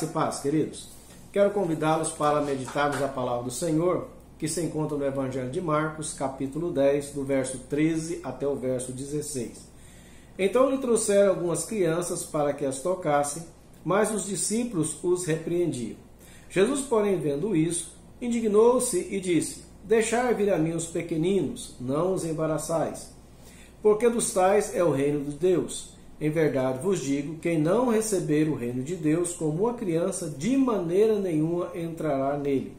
e paz, queridos. Quero convidá-los para meditarmos a palavra do Senhor, que se encontra no Evangelho de Marcos, capítulo 10, do verso 13 até o verso 16. Então lhe trouxeram algumas crianças para que as tocassem, mas os discípulos os repreendiam. Jesus, porém, vendo isso, indignou-se e disse: Deixai vir a mim os pequeninos, não os embaraçais, porque dos tais é o reino de Deus. Em verdade vos digo, quem não receber o reino de Deus como uma criança, de maneira nenhuma entrará nele.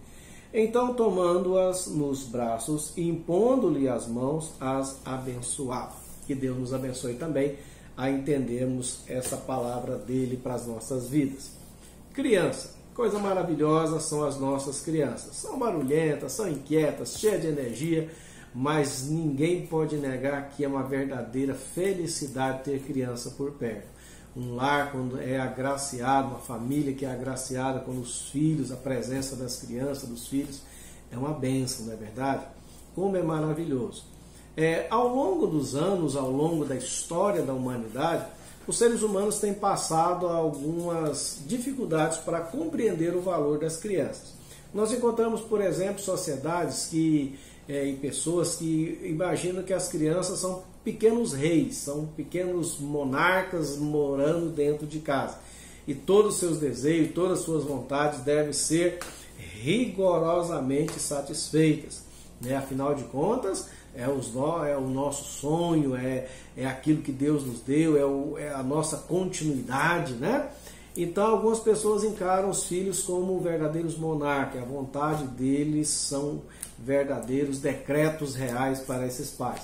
Então, tomando-as nos braços e impondo-lhe as mãos, as abençoava. Que Deus nos abençoe também a entendermos essa palavra dele para as nossas vidas. Criança, coisa maravilhosa são as nossas crianças. São barulhentas, são inquietas, cheias de energia, mas ninguém pode negar que é uma verdadeira felicidade ter criança por perto. Um lar quando é agraciado, uma família que é agraciada com os filhos, a presença das crianças, dos filhos, é uma bênção, não é verdade? Como é maravilhoso. Ao longo dos anos, ao longo da história da humanidade, os seres humanos têm passado algumas dificuldades para compreender o valor das crianças. Nós encontramos, por exemplo, sociedades e pessoas que imaginam que as crianças são pequenos reis, são pequenos monarcas morando dentro de casa. E todos os seus desejos, todas as suas vontades devem ser rigorosamente satisfeitas. Afinal de contas, é o nosso sonho, é aquilo que Deus nos deu, é a nossa continuidade, né? Então, algumas pessoas encaram os filhos como verdadeiros monarcas. A vontade deles são verdadeiros decretos reais para esses pais.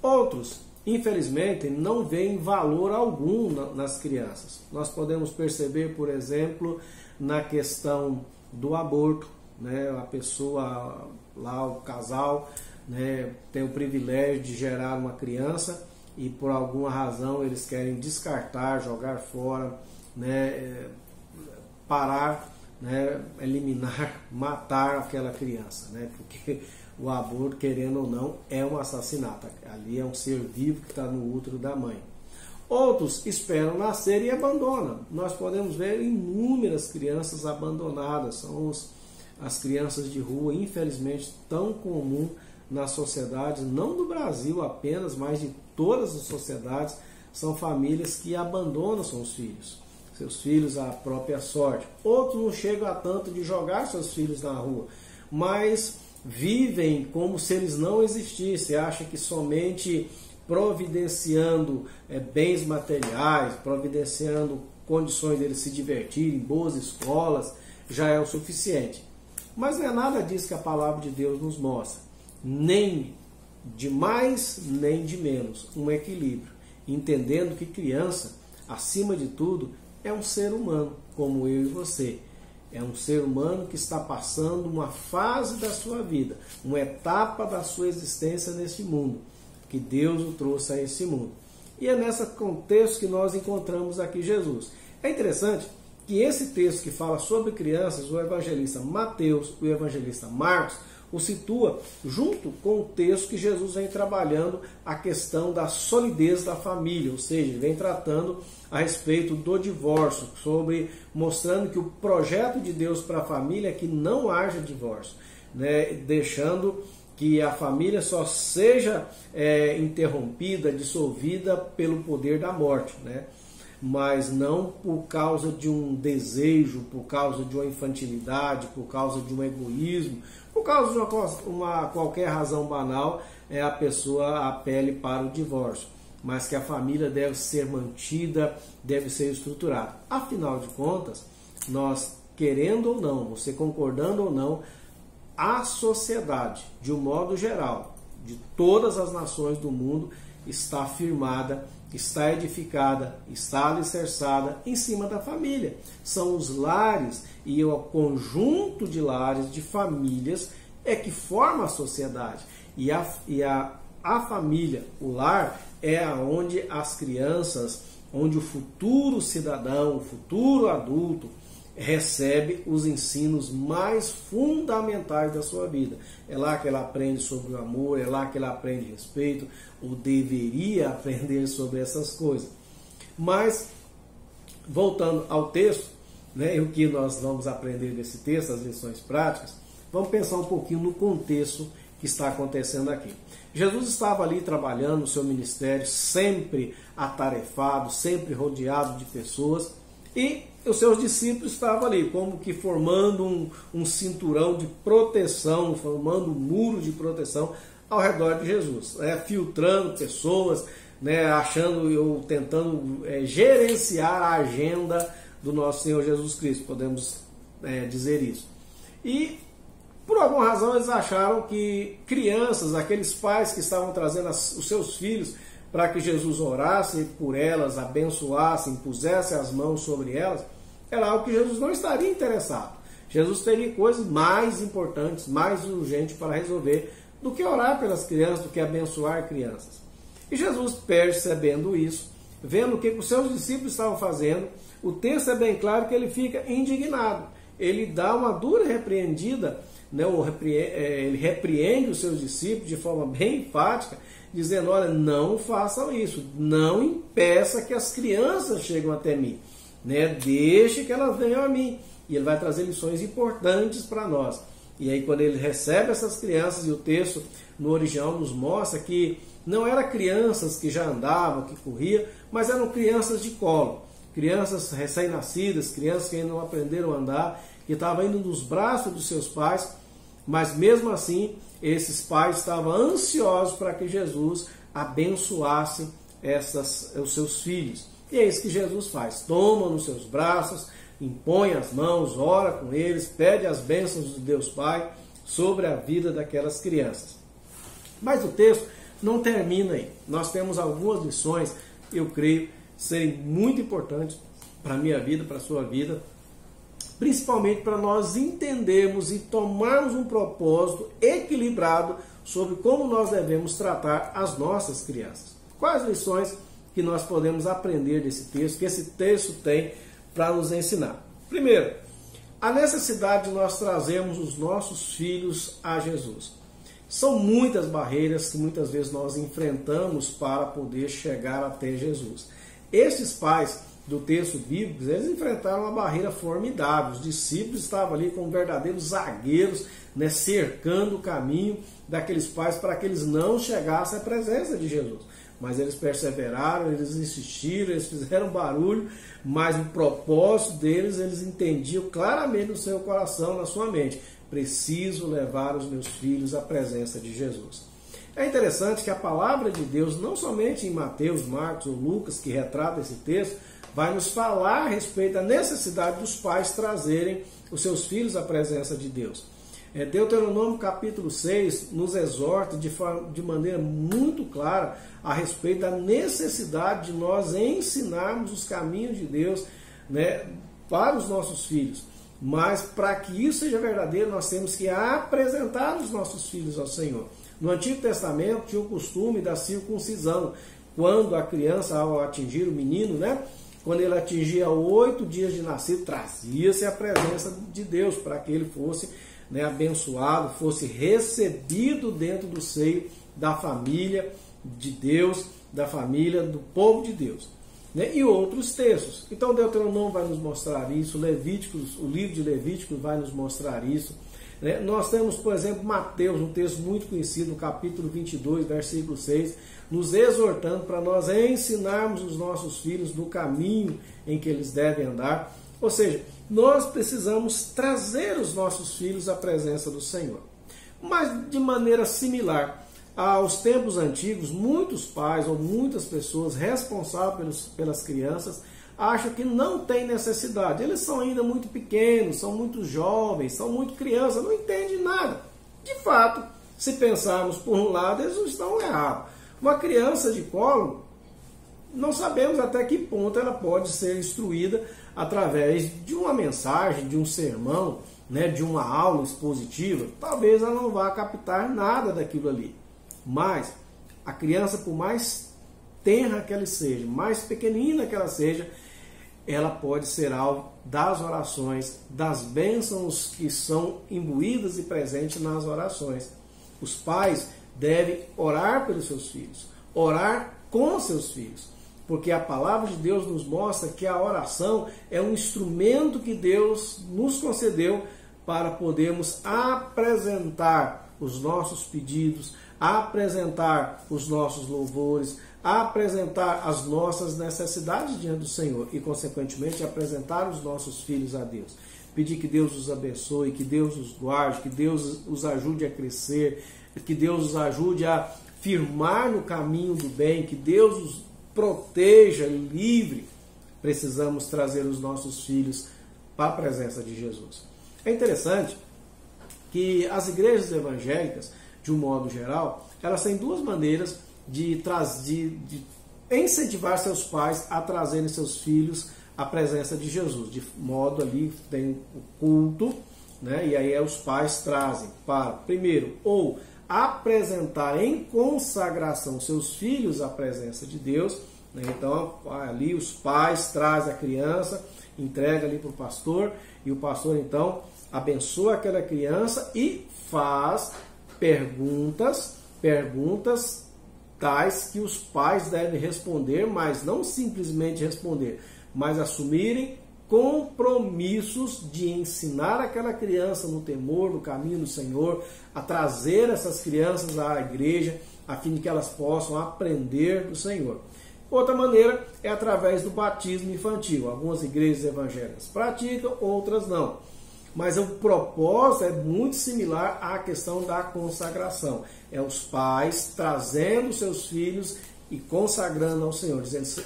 Outros, infelizmente, não veem valor algum nas crianças. Nós podemos perceber, por exemplo, na questão do aborto, né? A pessoa, lá o casal, né, tem o privilégio de gerar uma criança e por alguma razão eles querem descartar, jogar fora, né, parar, né, eliminar, matar aquela criança, né, porque o aborto, querendo ou não, é um assassinato. Ali é um ser vivo que está no útero da mãe. Outros esperam nascer e abandonam. Nós podemos ver inúmeras crianças abandonadas. São as crianças de rua, infelizmente, tão comum na sociedade, não do Brasil apenas, mas de todas as sociedades. São famílias que abandonam seus filhos à própria sorte. Outros não chegam a tanto de jogar seus filhos na rua, mas vivem como se eles não existissem. Acham que somente providenciando bens materiais, providenciando condições deles se divertirem, boas escolas, já é o suficiente. Mas não é nada disso que a palavra de Deus nos mostra. Nem de mais, nem de menos. Um equilíbrio. Entendendo que criança, acima de tudo, é um ser humano, como eu e você. É um ser humano que está passando uma fase da sua vida, uma etapa da sua existência nesse mundo, que Deus o trouxe a esse mundo. E é nesse contexto que nós encontramos aqui Jesus. É interessante que esse texto que fala sobre crianças, o evangelista Mateus, o evangelista Marcos, o situa junto com o texto que Jesus vem trabalhando a questão da solidez da família, ou seja, ele vem tratando a respeito do divórcio, mostrando que o projeto de Deus para a família é que não haja divórcio, né? Deixando que a família só seja interrompida, dissolvida pelo poder da morte, né? Mas não por causa de um desejo, por causa de uma infantilidade, por causa de um egoísmo, por causa de qualquer razão banal, a pessoa apele para o divórcio. Mas que a família deve ser mantida, deve ser estruturada. Afinal de contas, nós, querendo ou não, você concordando ou não, a sociedade, de um modo geral, de todas as nações do mundo, está firmada, está edificada, está alicerçada em cima da família. São os lares e o conjunto de lares, de famílias, que forma a sociedade. E a família, o lar, é onde as crianças, onde o futuro cidadão, o futuro adulto, recebe os ensinos mais fundamentais da sua vida. É lá que ela aprende sobre o amor, é lá que ela aprende respeito, ou deveria aprender sobre essas coisas. Mas, voltando ao texto, né, e o que nós vamos aprender desse texto, as lições práticas, vamos pensar um pouquinho no contexto que está acontecendo aqui. Jesus estava ali trabalhando no seu ministério, sempre atarefado, sempre rodeado de pessoas, e os seus discípulos estavam ali, como que formando um cinturão de proteção, formando um muro de proteção ao redor de Jesus, filtrando pessoas, achando ou tentando gerenciar a agenda do nosso Senhor Jesus Cristo, podemos dizer isso. E por alguma razão eles acharam que crianças, aqueles pais que estavam trazendo os seus filhos para que Jesus orasse por elas, abençoasse, impusesse as mãos sobre elas, era algo que Jesus não estaria interessado. Jesus teria coisas mais importantes, mais urgentes para resolver do que orar pelas crianças, do que abençoar crianças. E Jesus, percebendo isso, vendo o que os seus discípulos estavam fazendo, o texto é bem claro que ele fica indignado. Ele dá uma dura repreendida, ele repreende os seus discípulos de forma bem enfática, dizendo, olha, não façam isso, não impeça que as crianças cheguem até mim, deixe que elas venham a mim. E ele vai trazer lições importantes para nós. E aí quando ele recebe essas crianças, e o texto no original nos mostra que não eram crianças que já andavam, que corriam, mas eram crianças de colo, crianças recém-nascidas, crianças que ainda não aprenderam a andar, que estavam indo nos braços dos seus pais, mas mesmo assim, esses pais estavam ansiosos para que Jesus abençoasse os seus filhos. E é isso que Jesus faz, toma nos seus braços, impõe as mãos, ora com eles, pede as bênçãos de Deus Pai sobre a vida daquelas crianças. Mas o texto não termina aí. Nós temos algumas lições, eu creio, serem muito importantes para a minha vida, para a sua vida, principalmente para nós entendermos e tomarmos um propósito equilibrado sobre como nós devemos tratar as nossas crianças. Quais lições que nós podemos aprender desse texto, que esse texto tem para nos ensinar? Primeiro, a necessidade de nós trazermos os nossos filhos a Jesus. São muitas barreiras que muitas vezes nós enfrentamos para poder chegar até Jesus. Estes pais do texto bíblico, eles enfrentaram uma barreira formidável. Os discípulos estavam ali como verdadeiros zagueiros, cercando o caminho daqueles pais para que eles não chegassem à presença de Jesus. Mas eles perseveraram, eles insistiram, eles fizeram barulho, mas o propósito deles, eles entendiam claramente no seu coração, na sua mente: preciso levar os meus filhos à presença de Jesus. É interessante que a palavra de Deus, não somente em Mateus, Marcos ou Lucas, que retrata esse texto, vai nos falar a respeito da necessidade dos pais trazerem os seus filhos à presença de Deus. Deuteronômio capítulo 6 nos exorta de maneira muito clara a respeito da necessidade de nós ensinarmos os caminhos de Deus, para os nossos filhos. Mas para que isso seja verdadeiro, nós temos que apresentar os nossos filhos ao Senhor. No Antigo Testamento tinha o costume da circuncisão, quando a criança, ao atingir o menino, quando ele atingia 8 dias de nascido, trazia-se a presença de Deus para que ele fosse abençoado, fosse recebido dentro do seio da família de Deus, da família do povo de Deus. E outros textos. Então Deuteronômio vai nos mostrar isso, Levíticos, o livro de Levíticos vai nos mostrar isso. Nós temos, por exemplo, Mateus, um texto muito conhecido, no capítulo 22, versículo 6, nos exortando para nós ensinarmos os nossos filhos no caminho em que eles devem andar. Ou seja, nós precisamos trazer os nossos filhos à presença do Senhor. Mas de maneira similar aos tempos antigos, muitos pais ou muitas pessoas responsáveis pelas crianças acham que não tem necessidade. Eles são ainda muito pequenos, são muito jovens, são muito crianças, não entendem nada. De fato, se pensarmos por um lado, eles não estão errados. Uma criança de colo, não sabemos até que ponto ela pode ser instruída através de uma mensagem, de um sermão, de uma aula expositiva. Talvez ela não vá captar nada daquilo ali. Mas a criança, por mais tenra que ela seja, mais pequenina que ela seja, ela pode ser alvo das orações, das bênçãos que são imbuídas e presentes nas orações. Os pais devem orar pelos seus filhos, orar com seus filhos. porque a palavra de Deus nos mostra que a oração é um instrumento que Deus nos concedeu para podermos apresentar os nossos pedidos, apresentar os nossos louvores, apresentar as nossas necessidades diante do Senhor e, consequentemente, apresentar os nossos filhos a Deus. Pedir que Deus os abençoe, que Deus os guarde, que Deus os ajude a crescer, que Deus os ajude a firmar no caminho do bem, que Deus os proteja, livre. Precisamos trazer os nossos filhos para a presença de Jesus. É interessante que as igrejas evangélicas, de um modo geral, elas têm duas maneiras de incentivar seus pais a trazerem seus filhos à presença de Jesus. De modo ali, tem o culto, né? E aí os pais trazem para, primeiro, ou apresentar em consagração seus filhos à presença de Deus, né? Então ali os pais trazem a criança, entrega ali para o pastor, e o pastor então abençoa aquela criança e faz perguntas tais que os pais devem responder, mas não simplesmente responder, mas assumirem compromissos de ensinar aquela criança no temor, no caminho do Senhor, a trazer essas crianças à igreja, a fim de que elas possam aprender do Senhor. Outra maneira é através do batismo infantil. Algumas igrejas evangélicas praticam, outras não. Mas o propósito é muito similar à questão da consagração. É os pais trazendo seus filhos e consagrando ao Senhor, dizendo: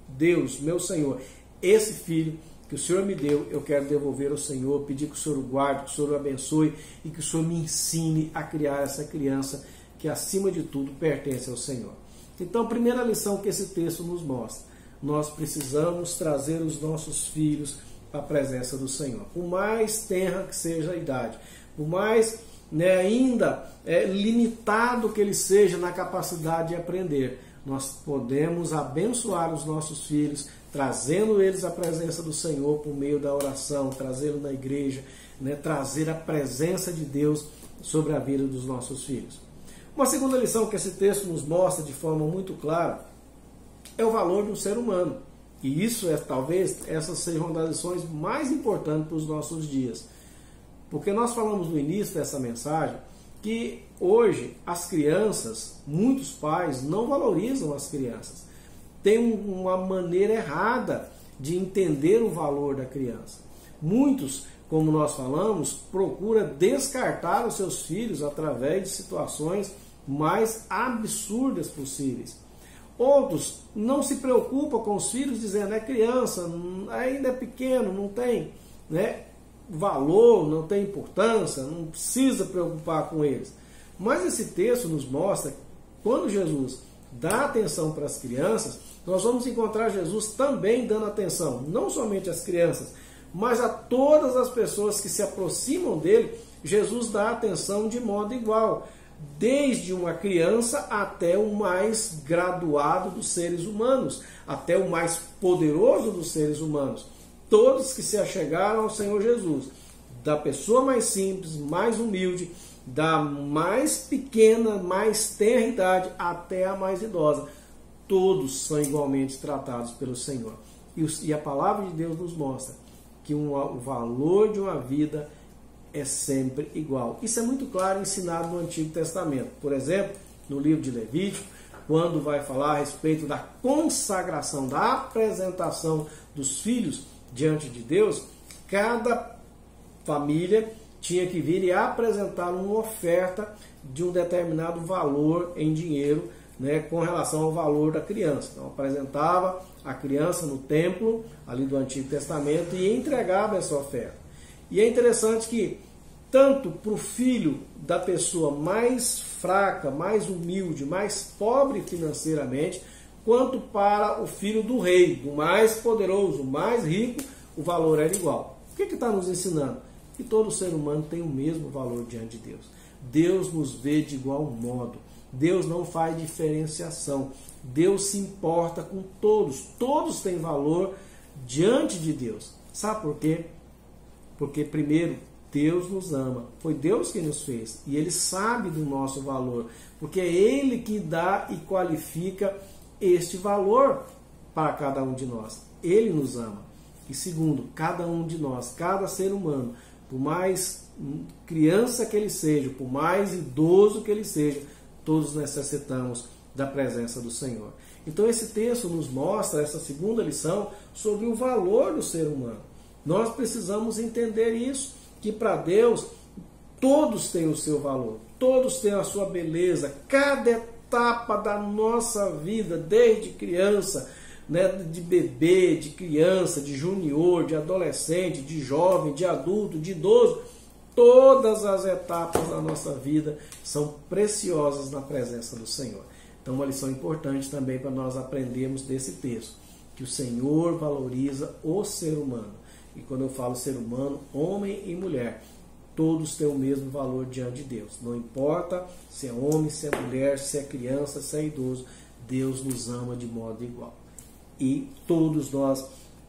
Deus, meu Senhor, esse filho que o Senhor me deu, eu quero devolver ao Senhor, pedir que o Senhor o guarde, que o Senhor o abençoe e que o Senhor me ensine a criar essa criança que, acima de tudo, pertence ao Senhor. Então, a primeira lição que esse texto nos mostra: nós precisamos trazer os nossos filhos à presença do Senhor. Por mais tenra que seja a idade, por mais ainda limitado que ele seja na capacidade de aprender, nós podemos abençoar os nossos filhos, trazendo eles à presença do Senhor por meio da oração, trazê-los na igreja, trazer a presença de Deus sobre a vida dos nossos filhos. Uma segunda lição que esse texto nos mostra de forma muito clara é o valor do ser humano. E isso talvez essas sejam uma das lições mais importantes para os nossos dias. Porque nós falamos no início dessa mensagem que hoje as crianças, muitos pais não valorizam as crianças. Tem uma maneira errada de entender o valor da criança. Muitos, como nós falamos, procuram descartar os seus filhos através de situações mais absurdas possíveis. Outros não se preocupam com os filhos, dizendo: é criança, ainda é pequeno, não tem valor, não tem importância, não precisa preocupar com eles. Mas esse texto nos mostra que quando Jesus dá atenção para as crianças, nós vamos encontrar Jesus também dando atenção, não somente às crianças, mas a todas as pessoas que se aproximam dele. Jesus dá atenção de modo igual, desde uma criança até o mais graduado dos seres humanos, até o mais poderoso dos seres humanos. Todos que se achegaram ao Senhor Jesus, da pessoa mais simples, mais humilde, da mais pequena, mais tenra idade, até a mais idosa, todos são igualmente tratados pelo Senhor. E a palavra de Deus nos mostra que o valor de uma vida é sempre igual. Isso é muito claro ensinado no Antigo Testamento. Por exemplo, no livro de Levítico, quando vai falar a respeito da consagração, da apresentação dos filhos diante de Deus, cada família tinha que vir e apresentar uma oferta de um determinado valor em dinheiro, com relação ao valor da criança. Então apresentava a criança no templo ali do Antigo Testamento e entregava essa oferta. E é interessante que tanto para o filho da pessoa mais fraca, mais humilde, mais pobre financeiramente, quanto para o filho do rei, do mais poderoso, mais rico, o valor era igual. O que está nos ensinando? Que todo ser humano tem o mesmo valor diante de Deus. Deus nos vê de igual modo. Deus não faz diferenciação. Deus se importa com todos. Todos têm valor diante de Deus. Sabe por quê? Porque, primeiro, Deus nos ama. Foi Deus quem nos fez. E Ele sabe do nosso valor. Porque é Ele que dá e qualifica este valor. para cada um de nós? Ele nos ama. E segundo, cada um de nós, cada ser humano, por mais criança que ele seja, por mais idoso que ele seja, todos necessitamos da presença do Senhor. Então esse texto nos mostra essa segunda lição sobre o valor do ser humano. Nós precisamos entender isso, que para Deus todos têm o seu valor, todos têm a sua beleza, cada etapa da nossa vida, desde criança, né, de bebê, de criança, de junior, de adolescente, de jovem, de adulto, de idoso, todas as etapas da nossa vida são preciosas na presença do Senhor. Então uma lição importante também para nós aprendermos desse texto, que o Senhor valoriza o ser humano. E quando eu falo ser humano, homem e mulher, todos têm o mesmo valor diante de Deus. Não importa se é homem, se é mulher, se é criança, se é idoso, Deus nos ama de modo igual. E todos nós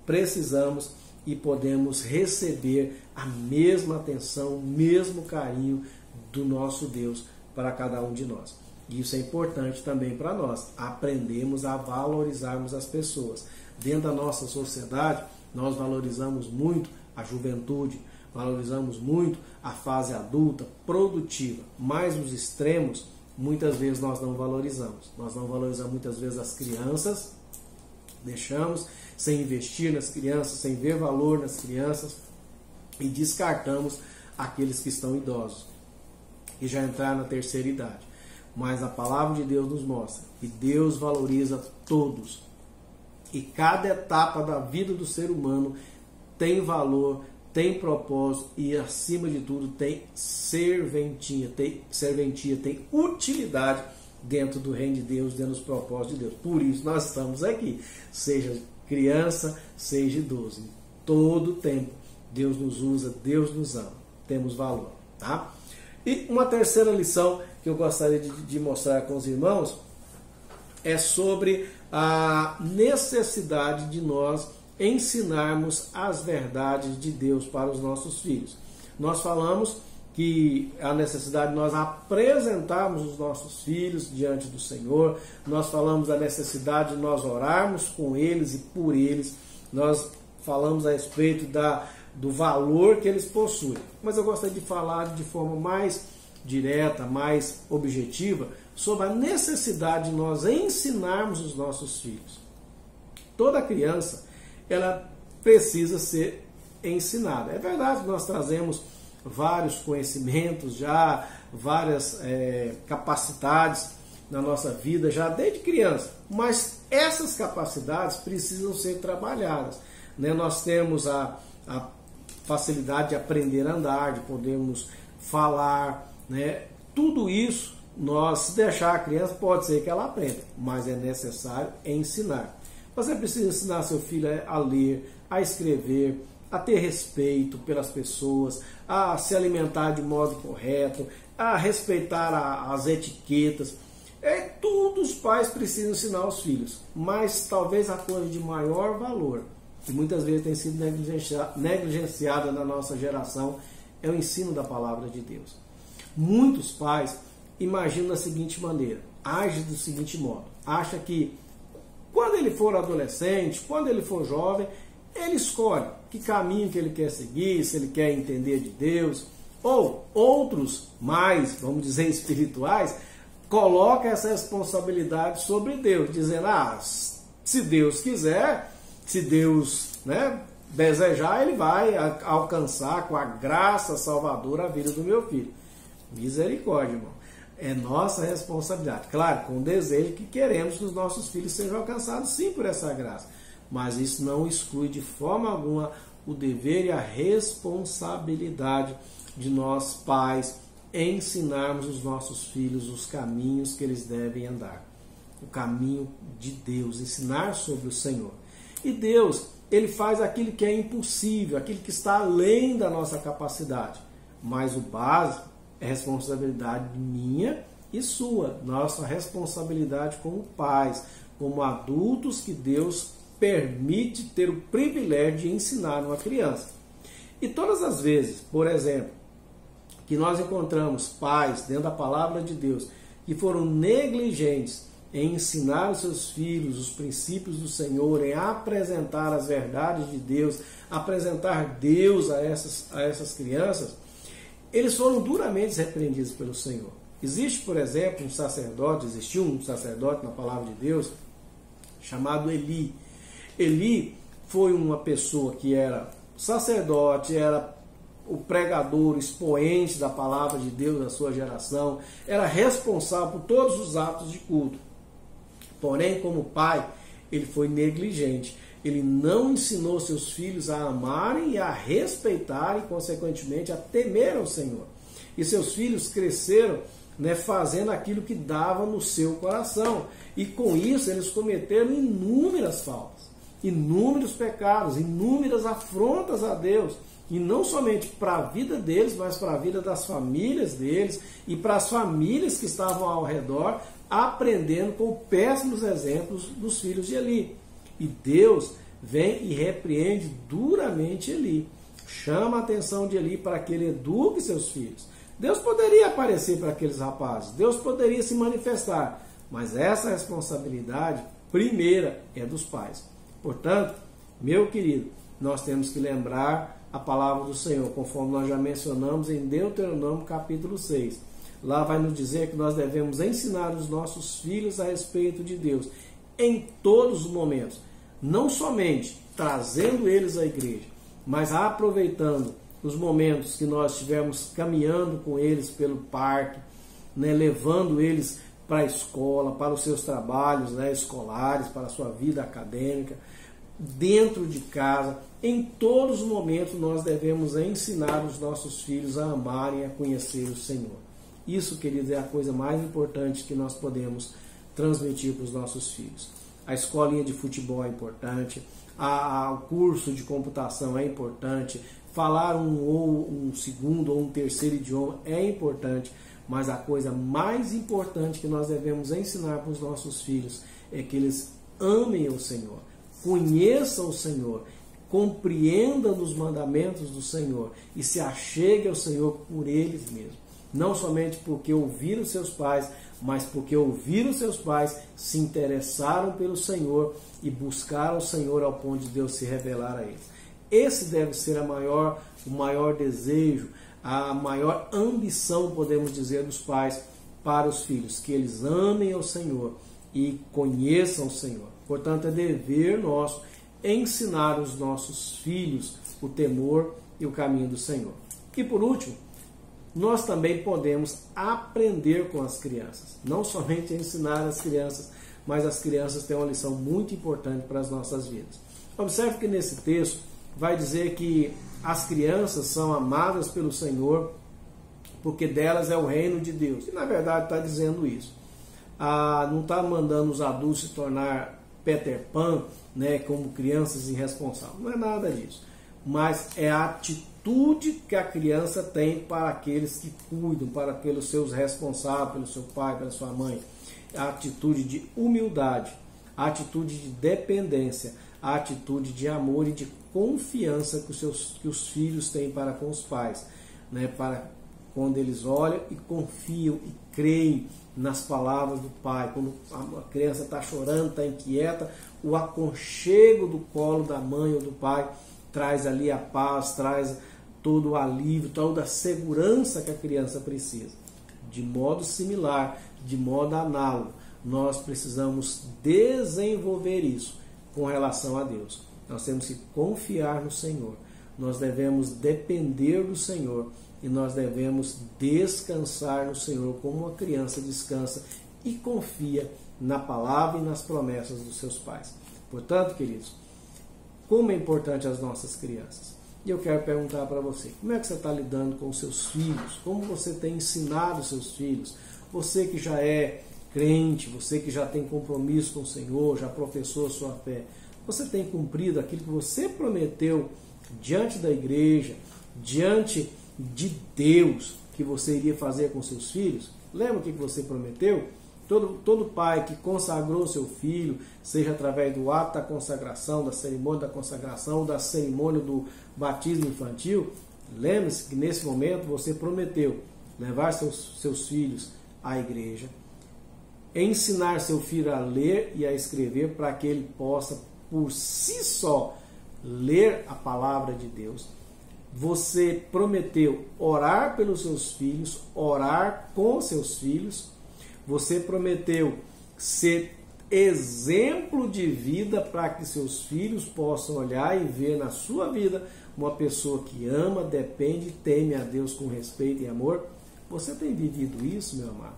precisamos e podemos receber a mesma atenção, o mesmo carinho do nosso Deus para cada um de nós. E isso é importante também para nós, aprendemos a valorizarmos as pessoas. Dentro da nossa sociedade, nós valorizamos muito a juventude, valorizamos muito a fase adulta, produtiva, mas nos extremos, muitas vezes nós não valorizamos. Nós não valorizamos muitas vezes as crianças, deixamos sem investir nas crianças, sem ver valor nas crianças e descartamos aqueles que estão idosos e já entraram na terceira idade. Mas a palavra de Deus nos mostra que Deus valoriza todos e cada etapa da vida do ser humano tem valor, tem propósito e, acima de tudo, tem serventia, tem utilidade dentro do reino de Deus, dentro dos propósitos de Deus. Por isso nós estamos aqui, seja criança, seja idoso. Em todo tempo, Deus nos usa, Deus nos ama. Temos valor, tá? E uma terceira lição que eu gostaria de mostrar com os irmãos é sobre a necessidade de nós ensinarmos as verdades de Deus para os nossos filhos. Nós falamos que a necessidade de nós apresentarmos os nossos filhos diante do Senhor, nós falamos da necessidade de nós orarmos com eles e por eles, nós falamos a respeito do valor que eles possuem. Mas eu gostaria de falar de forma mais direta, mais objetiva, sobre a necessidade de nós ensinarmos os nossos filhos. Toda criança, ela precisa ser ensinada. É verdade que nós trazemos vários conhecimentos, já várias capacidades na nossa vida, já desde criança, mas essas capacidades precisam ser trabalhadas, né? Nós temos a facilidade de aprender a andar, de podermos falar, né? Tudo isso, se deixar a criança, pode ser que ela aprenda, mas é necessário ensinar. Você precisa ensinar seu filho a ler, a escrever, a ter respeito pelas pessoas, a se alimentar de modo correto, a respeitar as etiquetas. Tudo os pais precisam ensinar aos filhos, mas talvez a coisa de maior valor, que muitas vezes tem sido negligenciada na nossa geração, é o ensino da palavra de Deus. Muitos pais imaginam da seguinte maneira, agem do seguinte modo, acham que quando ele for adolescente, quando ele for jovem, ele escolhe que caminho que ele quer seguir, se ele quer entender de Deus, ou outros mais, vamos dizer, espirituais, colocam essa responsabilidade sobre Deus, dizendo, se Deus quiser, se Deus desejar, ele vai alcançar com a graça salvadora a vida do meu filho. Misericórdia, irmão. É nossa responsabilidade. Claro, com o desejo que queremos que os nossos filhos sejam alcançados sim por essa graça. Mas isso não exclui de forma alguma o dever e a responsabilidade de nós pais ensinarmos os nossos filhos os caminhos que eles devem andar. O caminho de Deus, ensinar sobre o Senhor. E Deus, Ele faz aquilo que é impossível, aquilo que está além da nossa capacidade. Mas o básico é responsabilidade minha e sua, nossa responsabilidade como pais, como adultos que Deus permite ter o privilégio de ensinar uma criança. E todas as vezes, por exemplo, que nós encontramos pais dentro da palavra de Deus que foram negligentes em ensinar os seus filhos os princípios do Senhor, em apresentar as verdades de Deus, apresentar Deus a essas crianças, eles foram duramente repreendidos pelo Senhor. Existiu um sacerdote na palavra de Deus, chamado Eli. Eli foi uma pessoa que era sacerdote, era o pregador, o expoente da palavra de Deus da sua geração, era responsável por todos os atos de culto. Porém, como pai, ele foi negligente. Ele não ensinou seus filhos a amarem e a respeitarem, e consequentemente a temer ao Senhor. E seus filhos cresceram, fazendo aquilo que dava no seu coração. E com isso eles cometeram inúmeras faltas, inúmeros pecados, inúmeras afrontas a Deus. E não somente para a vida deles, mas para a vida das famílias deles e para as famílias que estavam ao redor, aprendendo com péssimos exemplos dos filhos de Eli. E Deus vem e repreende duramente Eli. Chama a atenção de Eli para que ele eduque seus filhos. Deus poderia aparecer para aqueles rapazes, Deus poderia se manifestar, mas essa responsabilidade primeira é dos pais. Portanto, meu querido, nós temos que lembrar a palavra do Senhor, conforme nós já mencionamos em Deuteronômio capítulo 6. Lá vai nos dizer que nós devemos ensinar os nossos filhos a respeito de Deus em todos os momentos, não somente trazendo eles à igreja, mas aproveitando os momentos que nós estivermos caminhando com eles pelo parque, levando eles para a escola, para os seus trabalhos escolares, para a sua vida acadêmica, dentro de casa. Em todos os momentos nós devemos ensinar os nossos filhos a amarem e a conhecer o Senhor. Isso, queridos, é a coisa mais importante que nós podemos transmitir para os nossos filhos. A escolinha de futebol é importante, o curso de computação é importante, falar um segundo ou um terceiro idioma é importante, mas a coisa mais importante que nós devemos ensinar para os nossos filhos é que eles amem o Senhor, conheçam o Senhor, compreendam os mandamentos do Senhor e se acheguem ao Senhor por eles mesmos. Não somente porque ouviram seus pais, mas porque ouviram seus pais, se interessaram pelo Senhor e buscaram o Senhor ao ponto de Deus se revelar a eles. Esse deve ser o maior desejo, a maior ambição, podemos dizer, dos pais para os filhos, que eles amem ao Senhor e conheçam o Senhor. Portanto, é dever nosso ensinar os nossos filhos o temor e o caminho do Senhor. E por último, nós também podemos aprender com as crianças. Não somente ensinar as crianças, mas as crianças têm uma lição muito importante para as nossas vidas. Observe que nesse texto vai dizer que as crianças são amadas pelo Senhor porque delas é o reino de Deus. E na verdade está dizendo isso. Não está mandando os adultos se tornar Peter Pan, como crianças irresponsáveis. Não é nada disso. Mas é a atitude que a criança tem para aqueles que cuidam, para aqueles seus responsáveis, pelo seu pai, pela sua mãe. A atitude de humildade, a atitude de dependência, a atitude de amor e de confiança que os filhos têm para com os pais, para quando eles olham e confiam e creem nas palavras do pai. Quando a criança está chorando, está inquieta, o aconchego do colo da mãe ou do pai traz ali a paz, traz todo o alívio, toda a segurança que a criança precisa. De modo similar, de modo análogo, nós precisamos desenvolver isso com relação a Deus. Nós temos que confiar no Senhor, nós devemos depender do Senhor e nós devemos descansar no Senhor como uma criança descansa e confia na palavra e nas promessas dos seus pais. Portanto, queridos, como é importante as nossas crianças. E eu quero perguntar para você, como é que você está lidando com os seus filhos? Como você tem ensinado os seus filhos? Você que já é crente, você que já tem compromisso com o Senhor, já professou a sua fé, você tem cumprido aquilo que você prometeu diante da igreja, diante de Deus, que você iria fazer com seus filhos? Lembra o que você prometeu? Todo pai que consagrou seu filho, seja através do ato da consagração, da cerimônia da consagração, ou da cerimônia do batismo infantil, lembre-se que nesse momento você prometeu levar seus filhos à igreja, ensinar seu filho a ler e a escrever para que ele possa, por si só, ler a palavra de Deus. Você prometeu orar pelos seus filhos, orar com seus filhos. Você prometeu ser exemplo de vida para que seus filhos possam olhar e ver na sua vida uma pessoa que ama, depende, teme a Deus com respeito e amor. Você tem vivido isso, meu amado?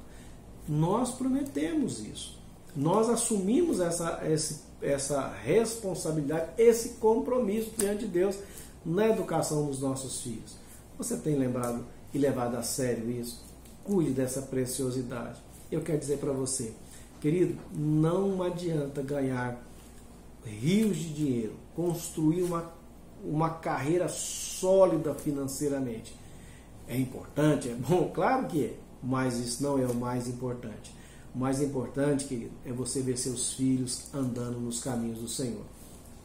Nós prometemos isso. Nós assumimos essa responsabilidade, esse compromisso diante de Deus na educação dos nossos filhos. Você tem lembrado e levado a sério isso? Cuide dessa preciosidade. Eu quero dizer para você, querido, não adianta ganhar rios de dinheiro, construir uma carreira sólida financeiramente. É importante, é bom, claro que é, mas isso não é o mais importante. O mais importante, querido, é você ver seus filhos andando nos caminhos do Senhor.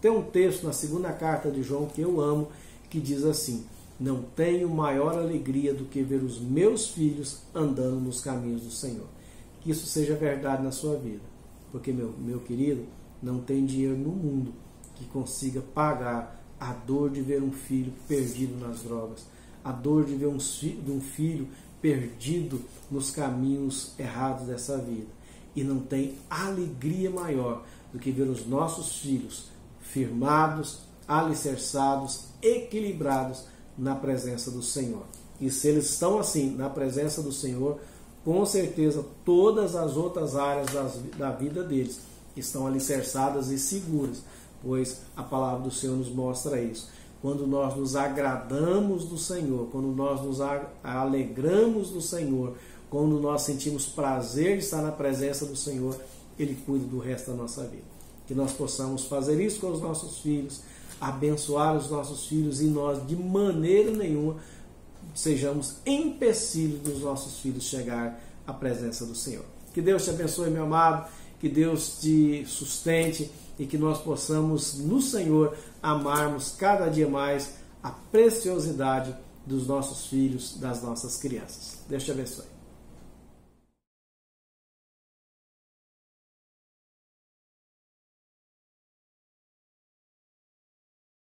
Tem um texto na segunda carta de João que eu amo, que diz assim: não tenho maior alegria do que ver os meus filhos andando nos caminhos do Senhor. Que isso seja verdade na sua vida. Porque, meu querido, não tem dinheiro no mundo que consiga pagar a dor de ver um filho perdido nas drogas, a dor de ver um filho perdido nos caminhos errados dessa vida. E não tem alegria maior do que ver os nossos filhos firmados, alicerçados, equilibrados na presença do Senhor. E se eles estão assim, na presença do Senhor, com certeza todas as outras áreas da vida deles estão alicerçadas e seguras, pois a palavra do Senhor nos mostra isso. Quando nós nos agradamos do Senhor, quando nós nos alegramos do Senhor, quando nós sentimos prazer de estar na presença do Senhor, Ele cuida do resto da nossa vida. Que nós possamos fazer isso com os nossos filhos, abençoar os nossos filhos e nós, de maneira nenhuma, sejamos empecilhos dos nossos filhos chegar à presença do Senhor. Que Deus te abençoe, meu amado, que Deus te sustente e que nós possamos, no Senhor, amarmos cada dia mais a preciosidade dos nossos filhos, das nossas crianças. Deus te abençoe.